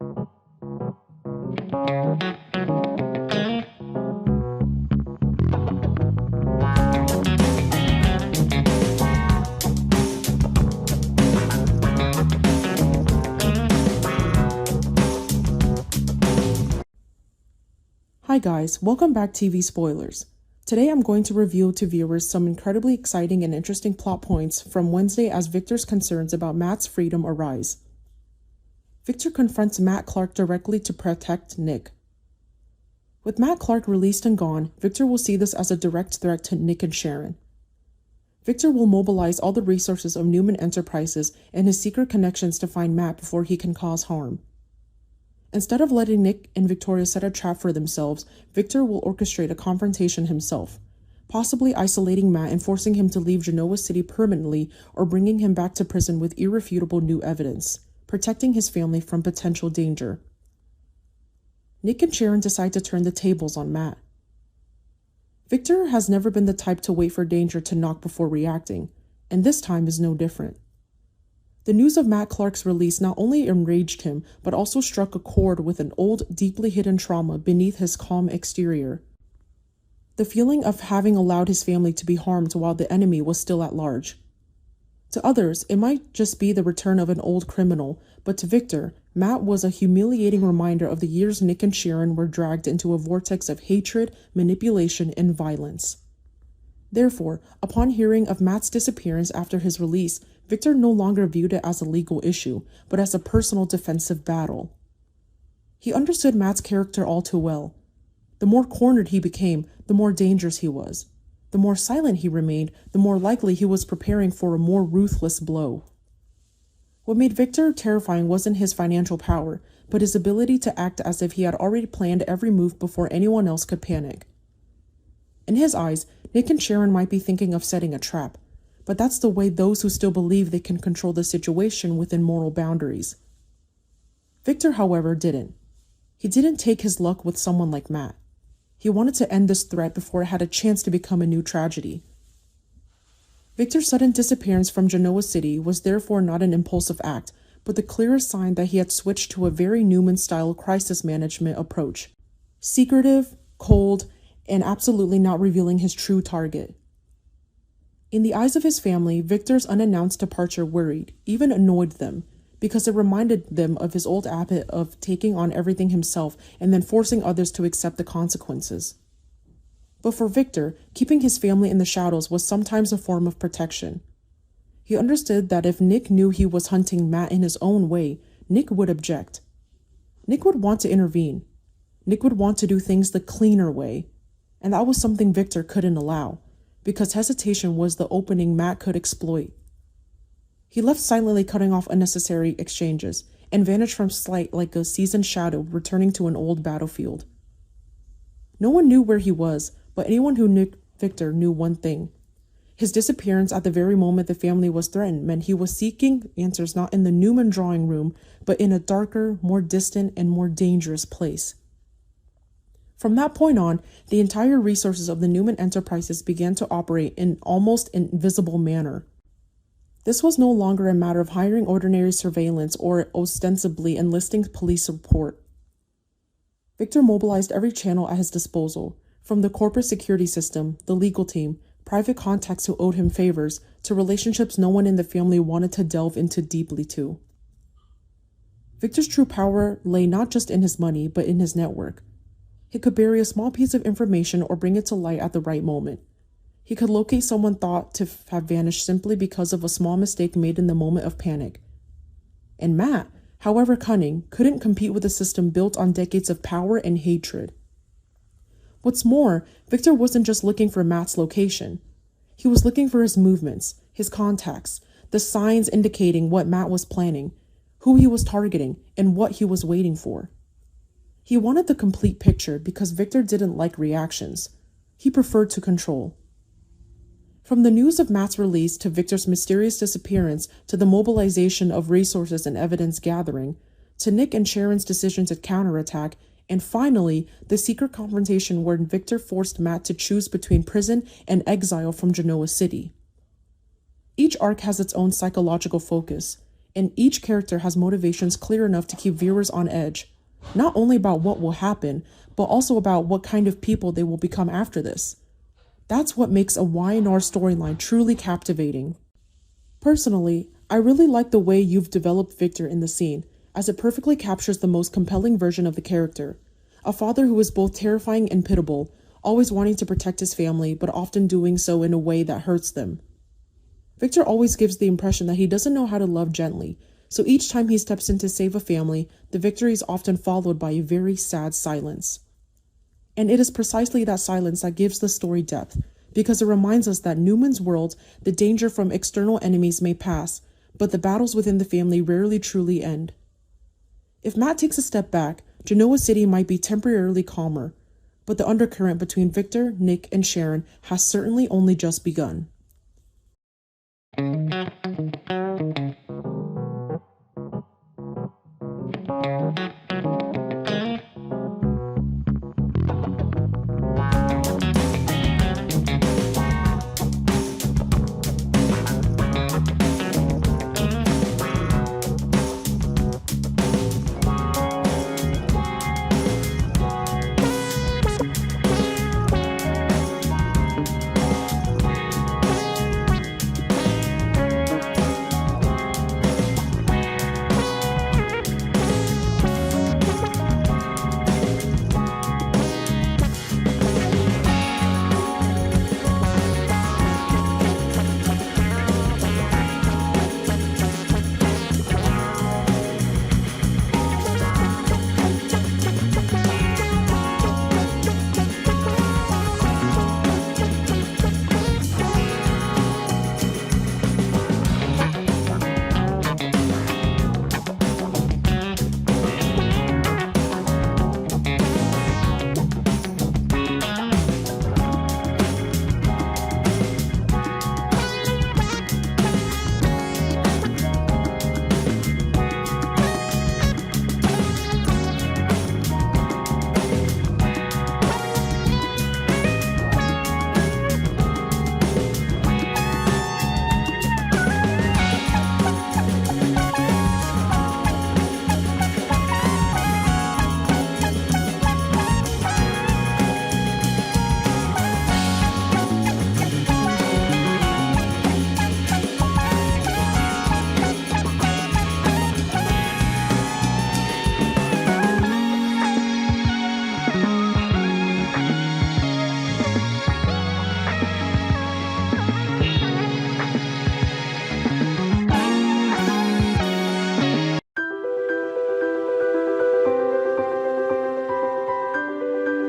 Hi guys, welcome back to TV Spoilers. Today I'm going to reveal to viewers some incredibly exciting and interesting plot points from Wednesday as Victor's concerns about Matt's freedom arise. Victor confronts Matt Clark directly to protect Nick. With Matt Clark released and gone, Victor will see this as a direct threat to Nick and Sharon. Victor will mobilize all the resources of Newman Enterprises and his secret connections to find Matt before he can cause harm. Instead of letting Nick and Victoria set a trap for themselves, Victor will orchestrate a confrontation himself, possibly isolating Matt and forcing him to leave Genoa City permanently or bringing him back to prison with irrefutable new evidence, protecting his family from potential danger. Nick and Sharon decide to turn the tables on Matt. Victor has never been the type to wait for danger to knock before reacting, and this time is no different. The news of Matt Clark's release not only enraged him, but also struck a chord with an old, deeply hidden trauma beneath his calm exterior. The feeling of having allowed his family to be harmed while the enemy was still at large. To others, it might just be the return of an old criminal, but to Victor, Matt was a humiliating reminder of the years Nick and Sharon were dragged into a vortex of hatred, manipulation, and violence. Therefore, upon hearing of Matt's disappearance after his release, Victor no longer viewed it as a legal issue, but as a personal defensive battle. He understood Matt's character all too well. The more cornered he became, the more dangerous he was. The more silent he remained, the more likely he was preparing for a more ruthless blow. What made Victor terrifying wasn't his financial power, but his ability to act as if he had already planned every move before anyone else could panic. In his eyes, Nick and Sharon might be thinking of setting a trap, but that's the way those who still believe they can control the situation within moral boundaries. Victor, however, didn't. He didn't take his luck with someone like Matt. He wanted to end this threat before it had a chance to become a new tragedy. Victor's sudden disappearance from Genoa City was therefore not an impulsive act, but the clearest sign that he had switched to a very Newman-style crisis management approach. Secretive, cold, and absolutely not revealing his true target. In the eyes of his family, Victor's unannounced departure worried, even annoyed them, because it reminded them of his old habit of taking on everything himself and then forcing others to accept the consequences. But for Victor, keeping his family in the shadows was sometimes a form of protection. He understood that if Nick knew he was hunting Matt in his own way, Nick would object. Nick would want to intervene. Nick would want to do things the cleaner way. And that was something Victor couldn't allow, because hesitation was the opening Matt could exploit. He left silently, cutting off unnecessary exchanges, and vanished from sight like a seasoned shadow returning to an old battlefield. No one knew where he was, but anyone who knew Victor knew one thing. His disappearance at the very moment the family was threatened meant he was seeking answers not in the Newman drawing room, but in a darker, more distant, and more dangerous place. From that point on, the entire resources of the Newman Enterprises began to operate in almost invisible manner. This was no longer a matter of hiring ordinary surveillance or ostensibly enlisting police support. Victor mobilized every channel at his disposal, from the corporate security system, the legal team, private contacts who owed him favors, to relationships no one in the family wanted to delve into deeply to. Victor's true power lay not just in his money, but in his network. He could bury a small piece of information or bring it to light at the right moment. He could locate someone thought to have vanished simply because of a small mistake made in the moment of panic. And Matt, however cunning, couldn't compete with a system built on decades of power and hatred. What's more, Victor wasn't just looking for Matt's location. He was looking for his movements, his contacts, the signs indicating what Matt was planning, who he was targeting, and what he was waiting for. He wanted the complete picture because Victor didn't like reactions. He preferred to control. From the news of Matt's release to Victor's mysterious disappearance to the mobilization of resources and evidence gathering, to Nick and Sharon's decision to counterattack, and finally, the secret confrontation where Victor forced Matt to choose between prison and exile from Genoa City. Each arc has its own psychological focus, and each character has motivations clear enough to keep viewers on edge, not only about what will happen, but also about what kind of people they will become after this. That's what makes a Y&R storyline truly captivating. Personally, I really like the way you've developed Victor in the scene, as it perfectly captures the most compelling version of the character. A father who is both terrifying and pitiable, always wanting to protect his family, but often doing so in a way that hurts them. Victor always gives the impression that he doesn't know how to love gently, so each time he steps in to save a family, the victory is often followed by a very sad silence. And it is precisely that silence that gives the story depth, because it reminds us that Newman's world, the danger from external enemies may pass, but the battles within the family rarely truly end. If Matt takes a step back, Genoa City might be temporarily calmer, but the undercurrent between Victor, Nick, and Sharon has certainly only just begun.